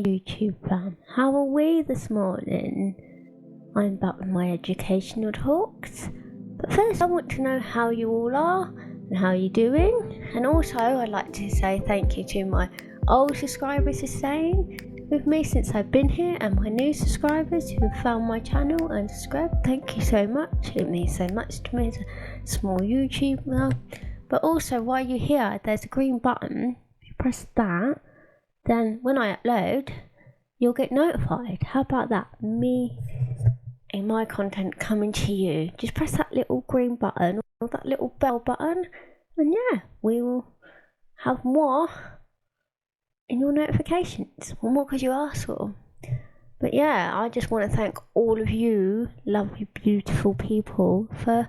my YouTube fam, how are we this morning? I'm back with my educational talks, but first I want to know how you all are and how you're doing, and also I'd like to say thank you to my old subscribers for staying with me since I've been here, and my new subscribers who have found my channel and subscribed. Thank you so much, it means so much to me as a small YouTuber. But also while you're here, there's a green button. If you press that, then when I upload, you'll get notified. How about that? Me and my content coming to you. Just press that little green button or that little bell button, and yeah, we will have more in your notifications. More because you asked for. But yeah, I just want to thank all of you lovely, beautiful people for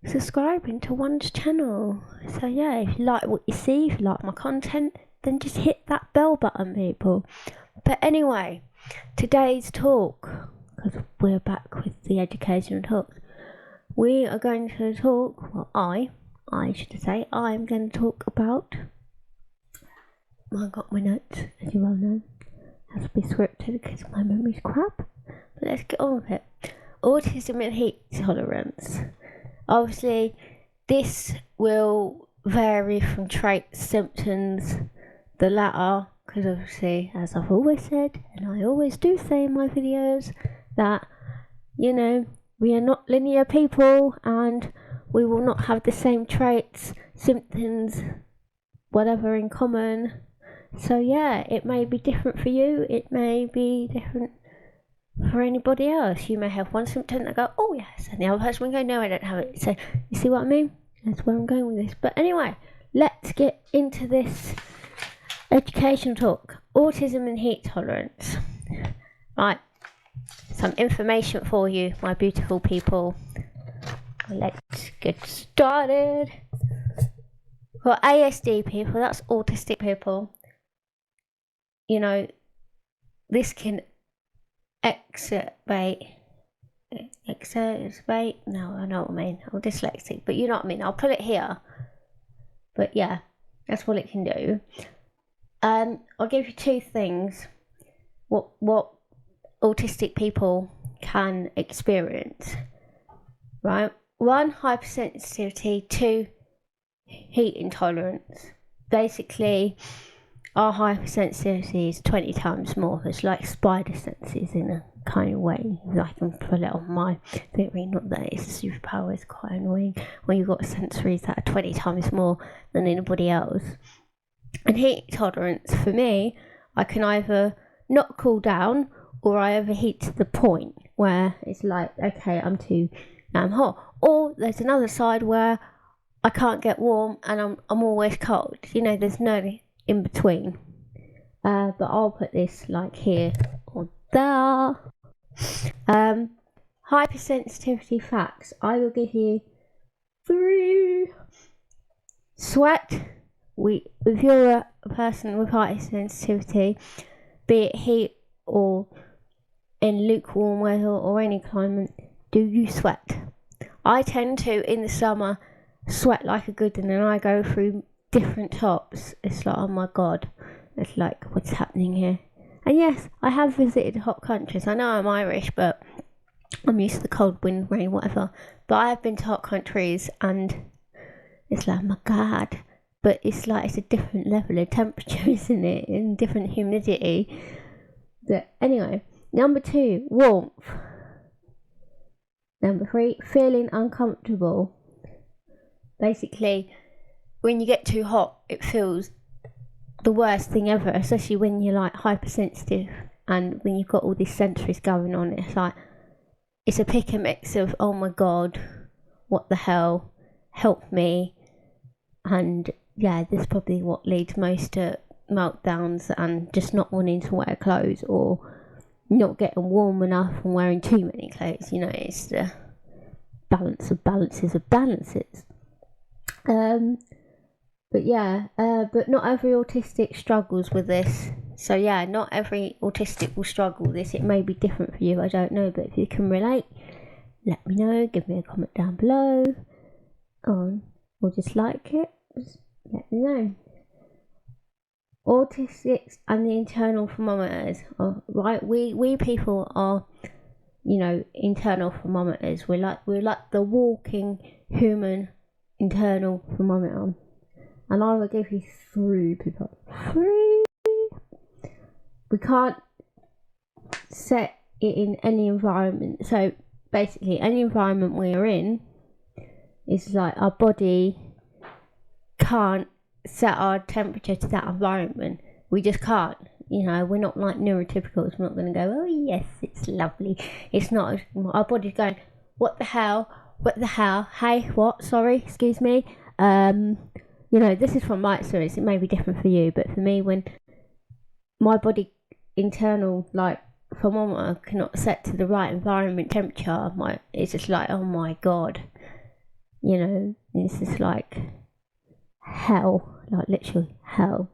subscribing to one's channel. So yeah, if you like what you see, if you like my content, then just hit that bell button, people. But anyway, today's talk, because we're back with the educational talk, we are going to talk, well, I should say, I'm going to talk about, I got my notes, as you well know, has to be scripted because my memory's crap, but let's get on with it. Autism and heat tolerance. Obviously, this will vary from traits, symptoms, the latter, because obviously, as I've always said, and I always do say in my videos, that, you know, we are not linear people and we will not have the same traits, symptoms, whatever in common. So yeah, it may be different for you, it may be different for anybody else. You may have one symptom that go, oh yes, and the other person will go, no, I don't have it. So you see what I mean? That's where I'm going with this. But anyway, let's get into this education talk. Autism and heat tolerance. Right, some information for you, my beautiful people. Let's get started. For ASD people, that's autistic people, you know, this can exacerbate, no, I know what I mean, I'm dyslexic, but you know what I mean, I'll put it here, but yeah, that's what it can do. I'll give you two things, what autistic people can experience, right? One, hypersensitivity. Two, heat intolerance. Basically, our hypersensitivity is 20 times more. It's like spider senses in a kind of way. I can pull it on my theory, not that it's a superpower, it's quite annoying when you've got sensories that are 20 times more than anybody else. And heat tolerance, for me, I can either not cool down or I overheat to the point where it's like, okay, now I'm hot. Or there's another side where I can't get warm and I'm always cold. You know, there's no in between. But I'll put this like here or there. Hypersensitivity facts. I will give you 3. Sweat. If you're a person with hypersensitivity, be it heat or in lukewarm weather or any climate, do you sweat? I tend to, in the summer, sweat like a good, and then I go through different tops. It's like, oh my god, it's like, what's happening here? And yes, I have visited hot countries. I know I'm Irish, but I'm used to the cold, wind, rain, whatever. But I have been to hot countries and it's like, oh my god. But it's like, it's a different level of temperature, isn't it? And different humidity. But anyway, number 2, warmth. Number 3, feeling uncomfortable. Basically, when you get too hot, it feels the worst thing ever, especially when you're like hypersensitive and when you've got all these sensories going on. It's like, it's a pick and mix of, oh my god, what the hell, help me. And yeah, this is probably what leads most to meltdowns and just not wanting to wear clothes or not getting warm enough and wearing too many clothes. You know, it's the balance of balances of balances. But yeah, but not every autistic struggles with this. So yeah, not every autistic will struggle with this. It may be different for you, I don't know. But if you can relate, let me know. Give me a comment down below. Or dislike it. Just let me know. Autistics and the internal thermometers are, right, we people are, internal thermometers. We're like the walking human internal thermometer. And I will give you 3 people. 3. We can't set it in any environment. So basically any environment we're in is like our body can't set our temperature to that environment. We just can't. We're not like neurotypicals. We're not going to go, oh yes, it's lovely. It's not. Our body's going, what the hell? Hey, what? Sorry, excuse me. This is from my experience. It may be different for you, but for me, when my body internal thermometer cannot set to the right environment temperature, it's just like, oh my god, it's just like hell, like literally hell.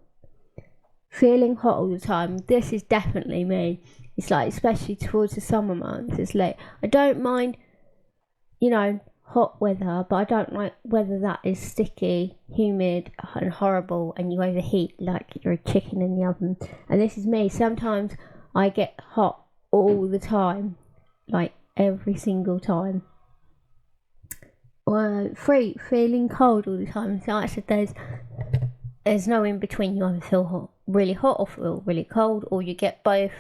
Feeling hot all the time, this is definitely me. It's like, especially towards the summer months, it's like, I don't mind, hot weather, but I don't like weather that is sticky, humid and horrible, and you overheat like you're a chicken in the oven. And this is me. Sometimes I get hot all the time, like every single time. Feeling cold all the time. So I said there's no in between. You either feel really hot or feel really cold, or you get both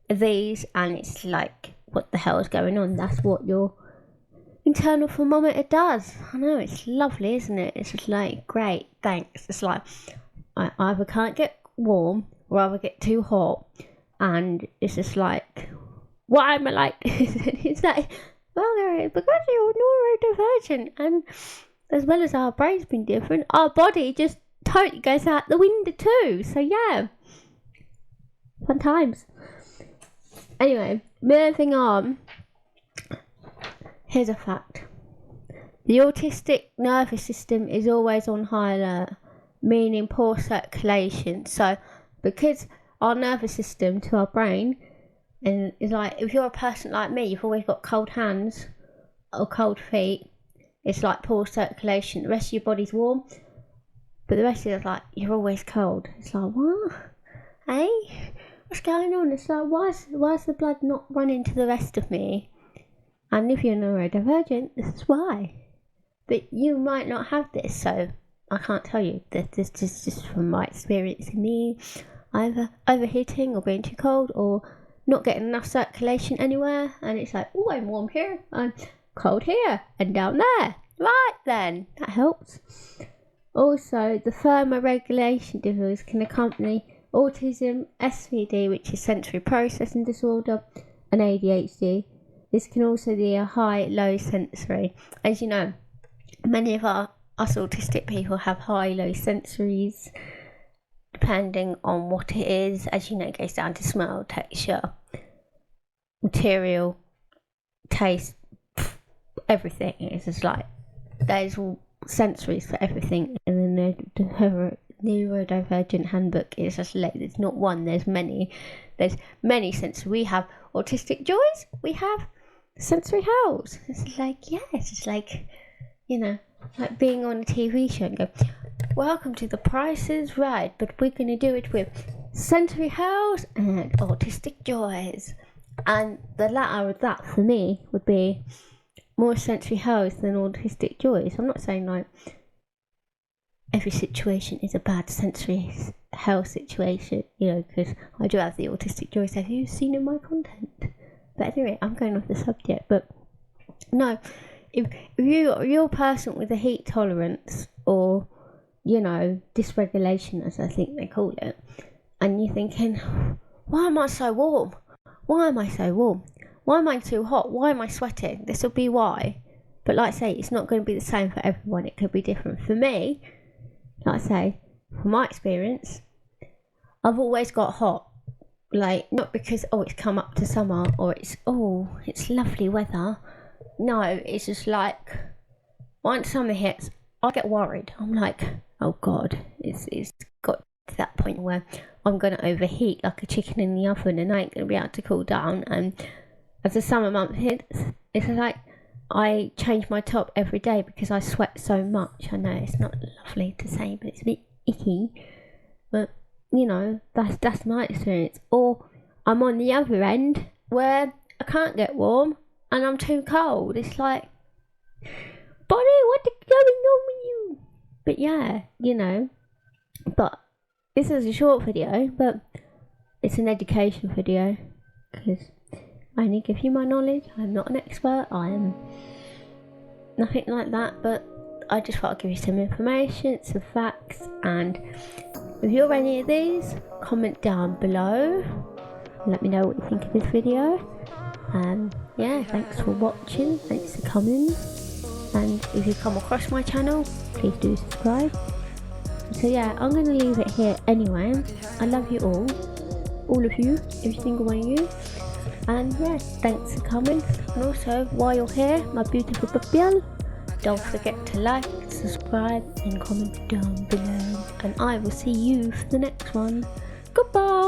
of these, and it's like, what the hell is going on? That's what your internal thermometer does. I know, it's lovely, isn't it? It's just like, great, thanks. It's like, I either can't get warm or either get too hot, and it's just like, why am I like this? It's like, well, because you're neurodivergent, and as well as our brain's been different, our body just totally goes out the window too. So yeah, fun times. Anyway, moving on. Here's a fact. The autistic nervous system is always on high alert, meaning poor circulation. So because our nervous system to our brain, and it's like, if you're a person like me, you've always got cold hands or cold feet, it's like poor circulation. The rest of your body's warm, but the rest of it's like, you're always cold. It's like, what? Hey? What's going on? It's like, why's the blood not running to the rest of me? And if you're neurodivergent, this is why. But you might not have this, so I can't tell you. This is just from my experience in me, either overheating or being too cold or not getting enough circulation anywhere. And it's like, oh, I'm warm here, I'm cold here, and down there. Right then, that helps. Also, the thermoregulation difficulties can accompany autism, SVD, which is sensory processing disorder, and ADHD. This can also be a high-low sensory. As you know, many of us autistic people have high-low sensories, depending on what it is. As you know, it goes down to smell, texture, material, taste, everything. It's just like, there's sensories for everything. And then the neurodivergent handbook is just like, there's not one, there's many. There's many sensories. We have autistic joys, we have sensory hells. It's like, yeah, it's just like, like being on a TV show and go, welcome to The Price is Right, but we're going to do it with sensory hells and autistic joys. And the latter of that for me would be more sensory hells than autistic joys. I'm not saying like every situation is a bad sensory hell situation, because I do have the autistic joys. Have you seen in my content? But anyway, I'm going off the subject. But no, if you're a person with a heat tolerance or, dysregulation, as I think they call it, and you're thinking, why am I so warm? Why am I so warm? Why am I too hot? Why am I sweating? This will be why. But like I say, it's not going to be the same for everyone. It could be different. For me, like I say, from my experience, I've always got hot. Like, not because, it's come up to summer, or it's lovely weather. No, it's just like, once summer hits, I get worried. I'm like, oh God, it's got to that point where I'm going to overheat like a chicken in the oven, and I ain't going to be able to cool down. And as the summer month hits, it's like, I change my top every day because I sweat so much. I know it's not lovely to say, but it's a bit icky. But that's my experience. Or I'm on the other end where I can't get warm and I'm too cold. It's like, buddy, what is going on with you? But yeah, but this is a short video, but it's an education video because I only give you my knowledge. I'm not an expert. I am nothing like that, but I just thought I'd give you some information, some facts, and if you're any of these, comment down below. Let me know what you think of this video. Yeah, thanks for watching, thanks for coming, and if you come across my channel, please do subscribe. So yeah, I'm going to leave it here anyway. I love you all of you, every single one of you, and yeah, thanks for coming. And also, while you're here, my beautiful puppy, don't forget to like, subscribe and comment down below, and I will see you for the next one. Goodbye.